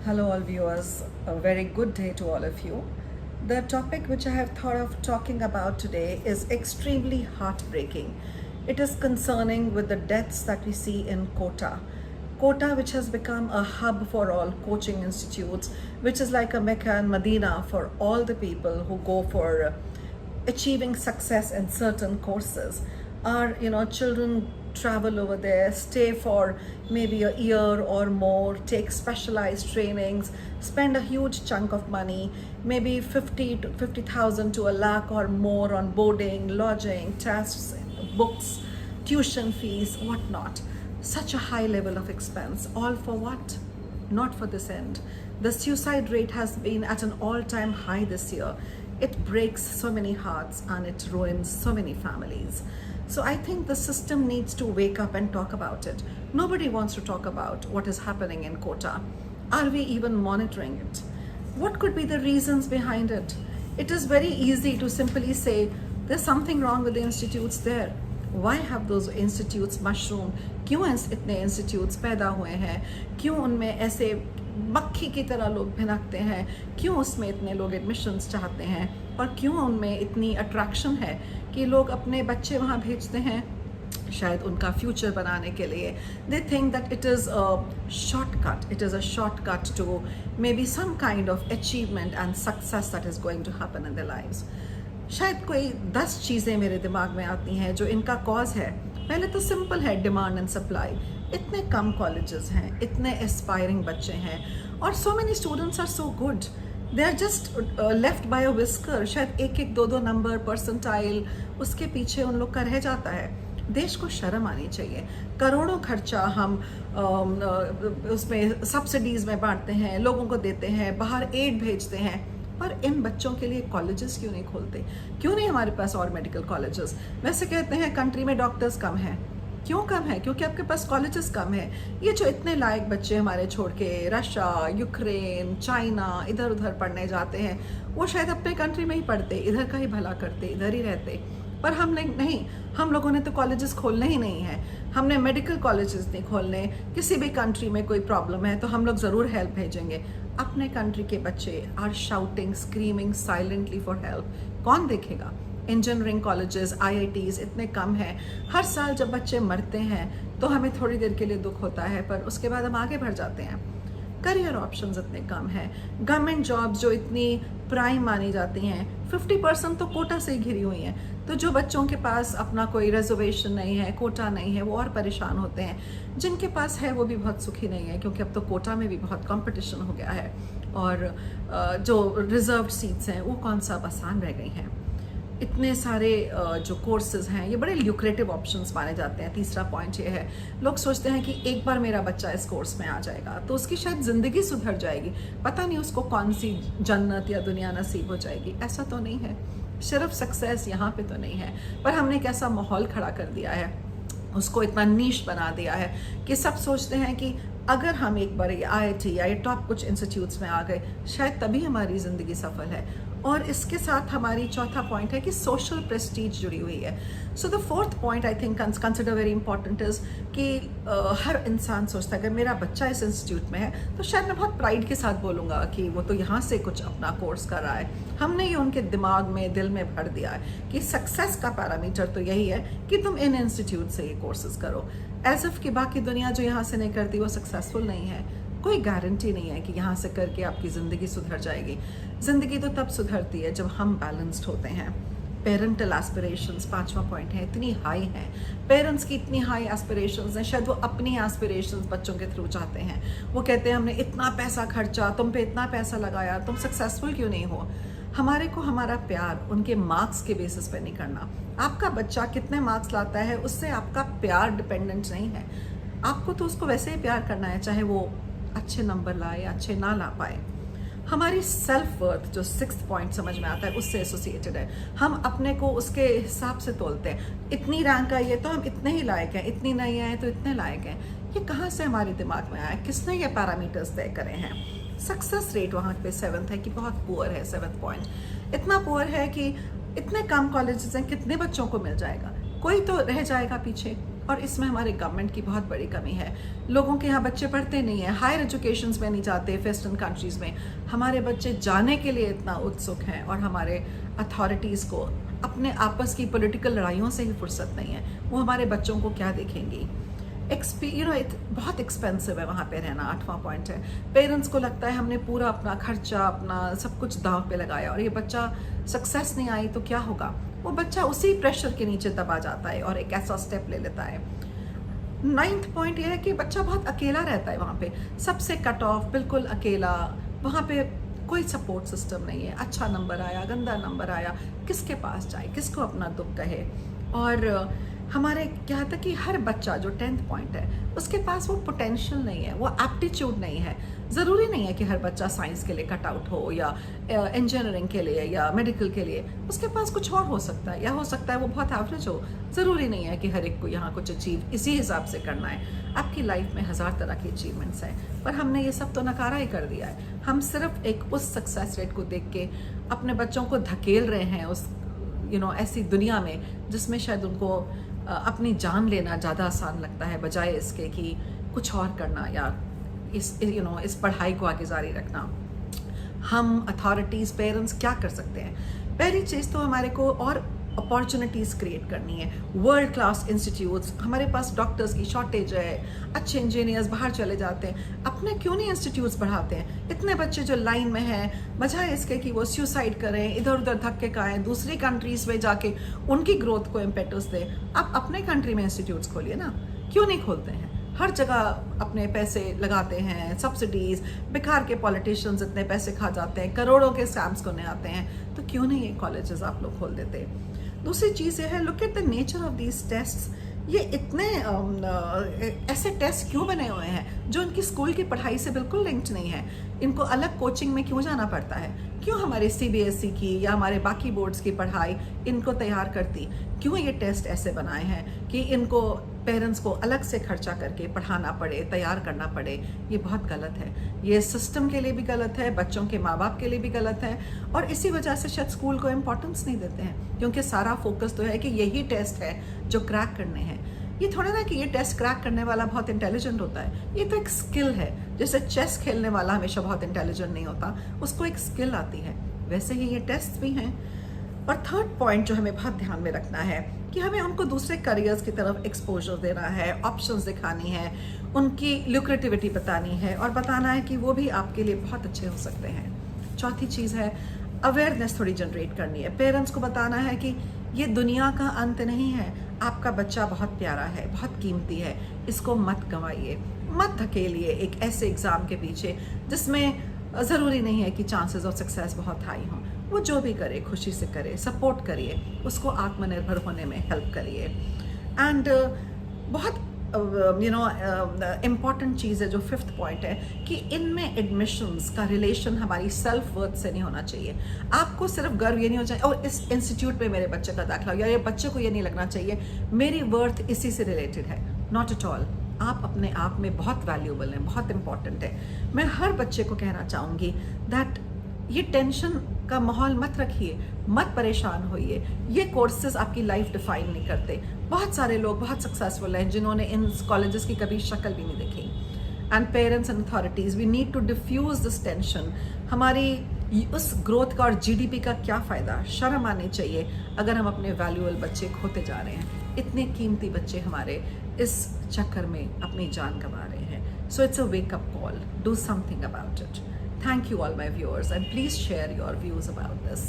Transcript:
Hello, all viewers. A very good day to all of you. The topic which I have thought of talking about today is extremely heartbreaking. It is concerning with the deaths that we see in Kota. Kota, which has become a hub for all coaching institutes, which is like a Mecca and Medina for all the people who go for achieving success in certain courses. Our children travel over there, stay for maybe a year or more, take specialized trainings, spend a huge chunk of money, maybe 50,000 to a lakh or more on boarding, lodging, tests, books, tuition fees, whatnot. Such a high level of expense, all for what? Not for this end. The suicide rate has been at an all-time high this year. It breaks so many hearts and it ruins so many families. So I think the system needs to wake up and talk about it. Nobody wants to talk about what is happening in Kota. Are we even monitoring it? What could be the reasons behind it? It is very easy to simply say there's something wrong with the institutes there. Why have those institutes mushroom? क्यों इतने institutes पैदा हुए हैं? क्यों उनमें ऐसे मक्खी की तरह लोग भिनकते हैं? क्यों उसमें इतने लोग एडमिशन्स चाहते हैं? और क्यों उनमें इतनी अट्रैक्शन है कि लोग अपने बच्चे वहाँ भेजते हैं? शायद उनका फ्यूचर बनाने के लिए. They think that it is a shortcut. It is a shortcut to maybe some kind of achievement and success that is going to happen in their lives. शायद कोई 10 चीज़ें मेरे दिमाग में आती हैं जो इनका कॉज है. पहले तो सिंपल है, डिमांड एंड सप्लाई. इतने कम कॉलेजेस हैं, इतने एस्पायरिंग बच्चे हैं और so many students are so good. They are just left by a whisker. शायद एक दो नंबर परसेंटाइल उसके पीछे उन लोग का रह जाता है. देश को शर्म आनी चाहिए. करोड़ों खर्चा हम उसमें सब्सिडीज़ में बांटते हैं, लोगों को देते हैं, बाहर एड भेजते हैं, पर इन बच्चों के लिए कॉलेजेस क्यों नहीं खोलते? क्यों नहीं हमारे पास और मेडिकल कॉलेजेस? वैसे कहते हैं कंट्री में डॉक्टर्स कम हैं. क्यों कम है? क्योंकि आपके पास कॉलेजेस कम है. ये जो इतने लायक बच्चे हमारे छोड़ के रशिया, यूक्रेन, चाइना इधर उधर पढ़ने जाते हैं, वो शायद अपने कंट्री में ही पढ़ते, इधर का ही भला करते, इधर ही रहते. पर हम नहीं, हम लोगों ने तो कॉलेजेस खोलने ही नहीं है. हमने मेडिकल कॉलेजेस नहीं खोलने. किसी भी कंट्री में कोई प्रॉब्लम है तो हम लोग ज़रूर हेल्प भेजेंगे. अपने कंट्री के बच्चे are shouting, screaming silently for help. कौन देखेगा? इंजीनियरिंग कॉलेजेस, IITs इतने कम हैं. हर साल जब बच्चे मरते हैं तो हमें थोड़ी देर के लिए दुख होता है, पर उसके बाद हम आगे बढ़ जाते हैं. करियर ऑप्शंस इतने कम हैं. गवर्नमेंट जॉब्स जो इतनी प्राइम मानी जाती हैं, 50% तो कोटा से ही घिरी हुई हैं. तो जो बच्चों के पास अपना कोई रिजर्वेशन नहीं है, कोटा नहीं है, वो और परेशान होते हैं. जिनके पास है वो भी बहुत सुखी नहीं है, क्योंकि अब तो कोटा में भी बहुत कंपटीशन हो गया है और जो रिजर्व्ड सीट्स हैं वो कौन सा आसान रह गई हैं. इतने सारे जो कोर्सेज हैं ये बड़े ल्यूक्रेटिव ऑप्शंस माने जाते हैं. तीसरा पॉइंट ये है, लोग सोचते हैं कि एक बार मेरा बच्चा इस कोर्स में आ जाएगा तो उसकी शायद ज़िंदगी सुधर जाएगी. पता नहीं उसको कौन सी जन्नत या दुनिया नसीब हो जाएगी. ऐसा तो नहीं है. सिर्फ सक्सेस यहाँ पे तो नहीं है, पर हमने एक ऐसा माहौल खड़ा कर दिया है, उसको इतना नीश बना दिया है कि सब सोचते हैं कि अगर हम एक बार ये IIT या ये टॉप कुछ इंस्टीट्यूट्स में आ गए शायद तभी हमारी ज़िंदगी सफल है. और इसके साथ हमारी चौथा पॉइंट है कि सोशल प्रेस्टीज जुड़ी हुई है. So the fourth point I think consider very important is कि हर इंसान सोचता है अगर मेरा बच्चा इस इंस्टीट्यूट में है तो शायद मैं बहुत प्राइड के साथ बोलूँगा कि वो तो यहाँ से कुछ अपना कोर्स कर रहा है. हमने ये उनके दिमाग में, दिल में भर दिया है कि सक्सेस का पैरामीटर तो यही है कि तुम इन इंस्टीट्यूट से ये कोर्सेज करो. एज इफ कि बाकी दुनिया जो यहाँ से नहीं करती वो सक्सेसफुल नहीं है. कोई गारंटी नहीं है कि यहाँ से करके आपकी ज़िंदगी सुधर जाएगी. ज़िंदगी तो तब सुधरती है जब हम बैलेंस्ड होते हैं. पेरेंटल एस्पिरेशंस, 5वां पॉइंट है, इतनी हाई हैं. पेरेंट्स की इतनी हाई एस्पिरेशंस हैं, शायद वो अपनी एस्पिरेशंस बच्चों के थ्रू चाहते हैं. वो कहते हैं हमने इतना पैसा खर्चा, तुम पे इतना पैसा लगाया, तुम सक्सेसफुल क्यों नहीं हो? हमारे को हमारा प्यार उनके मार्क्स के बेसिस पे नहीं करना. आपका बच्चा कितने मार्क्स लाता है उससे आपका प्यार डिपेंडेंट नहीं है. आपको तो उसको वैसे ही प्यार करना है, चाहे वो अच्छे नंबर लाए या अच्छे ना ला पाए. हमारी सेल्फ वर्थ जो 6th पॉइंट समझ में आता है उससे एसोसिएटेड है. हम अपने को उसके हिसाब से तोलते हैं. इतनी रैंक आई है तो हम इतने ही लायक हैं, इतनी नहीं आए तो इतने लायक हैं. ये कहाँ से हमारे दिमाग में आया? किसने ये पैरामीटर्स तय करे हैं? सक्सेस रेट वहाँ पे 7th है कि बहुत पुअर है. 7th पॉइंट इतना पुअर है कि इतने कम कॉलेजेस हैं, कितने बच्चों को मिल जाएगा? कोई तो रह जाएगा पीछे. और इसमें हमारे गवर्नमेंट की बहुत बड़ी कमी है। लोगों के यहाँ बच्चे पढ़ते नहीं हैं, हायर एजुकेशंस में नहीं जाते वेस्टर्न कंट्रीज़ में। हमारे बच्चे जाने के लिए इतना उत्सुक हैं और हमारे अथॉरिटीज़ को अपने आपस की पॉलिटिकल लड़ाइयों से ही फुर्सत नहीं है। वो हमारे बच्चों को क्या देखेंगी। बहुत एक्सपेंसिव है वहाँ पे रहना। 8वां पॉइंट है, पेरेंट्स को लगता है हमने पूरा अपना खर्चा, अपना सब कुछ दांव पे लगाया और ये बच्चा सक्सेस नहीं आई तो क्या होगा। वो बच्चा उसी प्रेशर के नीचे दबा जाता है और एक ऐसा स्टेप ले लेता है। 9th पॉइंट ये है कि बच्चा बहुत अकेला रहता है वहाँ पे, सबसे कट ऑफ, बिल्कुल अकेला। वहाँ पे कोई सपोर्ट सिस्टम नहीं है। अच्छा नंबर आया, गंदा नंबर आया, किसके पास जाए, किसको अपना दुख कहे। और हमारे क्या था कि हर बच्चा जो 10th पॉइंट है उसके पास वो पोटेंशियल नहीं है, वो एप्टीट्यूड नहीं है। ज़रूरी नहीं है कि हर बच्चा साइंस के लिए कट आउट हो या इंजीनियरिंग के लिए या मेडिकल के लिए। उसके पास कुछ और हो सकता है, या हो सकता है वो बहुत एवरेज हो। ज़रूरी नहीं है कि हर एक को यहाँ कुछ अचीव इसी हिसाब से करना है। आपकी लाइफ में 1000 तरह की अचीवमेंट्स हैं, पर हमने ये सब तो नकारा ही कर दिया है। हम सिर्फ एक उस सक्सेस रेट को देख के अपने बच्चों को धकेल रहे हैं उस ऐसी दुनिया में जिसमें शायद उनको अपनी जान लेना ज़्यादा आसान लगता है, बजाय इसके कि कुछ और करना या इस पढ़ाई को आगे जारी रखना। हम अथॉरिटीज़, पेरेंट्स क्या कर सकते हैं? पहली चीज़ तो हमारे को और अपॉर्चुनिटीज़ क्रिएट करनी है। वर्ल्ड क्लास इंस्टीट्यूट्स, हमारे पास डॉक्टर्स की शॉर्टेज है, अच्छे इंजीनियर्स बाहर चले जाते हैं। अपने क्यों नहीं इंस्टीट्यूट्स बढ़ाते हैं? इतने बच्चे जो लाइन में हैं, बजाय इसके कि वो सुसाइड करें, इधर उधर धक्के खाएं, दूसरी कंट्रीज़ में जाके उनकी ग्रोथ को इम्पेटस दें। आप अपने कंट्री में इंस्टीट्यूट्स खोलिए ना, क्यों नहीं खोलते हैं? हर जगह अपने पैसे लगाते हैं, सब्सिडीज़, बेकार के पॉलिटिशियंस इतने पैसे खा जाते हैं, करोड़ों के स्कैम्स करने आते हैं, तो क्यों नहीं ये कॉलेजेस आप लोग खोल देते? दूसरी चीज़ ये है, look at the nature of these tests. ये इतने ऐसे टेस्ट क्यों बने हुए हैं जो इनकी स्कूल की पढ़ाई से बिल्कुल लिंक्ड नहीं है? इनको अलग कोचिंग में क्यों जाना पड़ता है? क्यों हमारे CBSE की या हमारे बाकी बोर्ड्स की पढ़ाई इनको तैयार करती? क्यों ये टेस्ट ऐसे बनाए हैं कि इनको पेरेंट्स को अलग से खर्चा करके पढ़ाना पड़े, तैयार करना पड़े? ये बहुत गलत है। ये सिस्टम के लिए भी गलत है, बच्चों के माँ बाप के लिए भी गलत है, और इसी वजह से शायद स्कूल को इम्पोर्टेंस नहीं देते हैं, क्योंकि सारा फोकस तो है कि यही टेस्ट है जो क्रैक करने हैं। ये थोड़ा ना कि ये टेस्ट क्रैक करने वाला बहुत इंटेलिजेंट होता है, ये तो एक स्किल है। जैसे चेस खेलने वाला हमेशा बहुत इंटेलिजेंट नहीं होता, उसको एक स्किल आती है, वैसे ही ये टेस्ट भी हैं। और 3rd पॉइंट जो हमें बहुत ध्यान में रखना है कि हमें उनको दूसरे करियर्स की तरफ एक्सपोजर देना है, ऑप्शंस दिखानी है, उनकी ल्यूक्रेटिविटी बतानी है और बताना है कि वो भी आपके लिए बहुत अच्छे हो सकते हैं। चौथी चीज़ है, अवेयरनेस थोड़ी जनरेट करनी है। पेरेंट्स को बताना है कि ये दुनिया का अंत नहीं है, आपका बच्चा बहुत प्यारा है, बहुत कीमती है, इसको मत गंवाइए, मत धकेलिए एक ऐसे एग्ज़ाम के पीछे जिसमें ज़रूरी नहीं है कि चांसेस ऑफ सक्सेस बहुत हाई हों। वो जो भी करे खुशी से करे, सपोर्ट करिए, उसको आत्मनिर्भर होने में हेल्प करिए। एंड बहुत इम्पॉर्टेंट चीज़ है जो 5th पॉइंट है कि इनमें एडमिशन्स का रिलेशन हमारी सेल्फ वर्थ से नहीं होना चाहिए। आपको सिर्फ गर्व ये नहीं होना चाहिए और इस इंस्टीट्यूट में मेरे बच्चे का दाखिला, या ये बच्चे को ये नहीं लगना चाहिए मेरी वर्थ इसी से रिलेटेड है। Not at all. आप अपने आप में बहुत वैल्यूबल हैं, बहुत इंपॉर्टेंट है। मैं हर बच्चे को कहना चाहूँगी दैट ये टेंशन का माहौल मत रखिए, मत परेशान होइए। ये कोर्सेज आपकी लाइफ डिफाइन नहीं करते। बहुत सारे लोग बहुत सक्सेसफुल हैं जिन्होंने इन कॉलेजेस की कभी शक्ल भी नहीं देखी। And parents and authorities, we need to defuse this tension. हमारी उस ग्रोथ का और GDP का क्या फ़ायदा? शर्म आनी चाहिए अगर हम अपने वैल्यूबल बच्चे खोते जा रहे हैं। इतने कीमती बच्चे हमारे इस चक्कर में अपनी जान गंवा रहे हैं। So it's a wake up call, do something about it. Thank you all my viewers, and please share your views about this.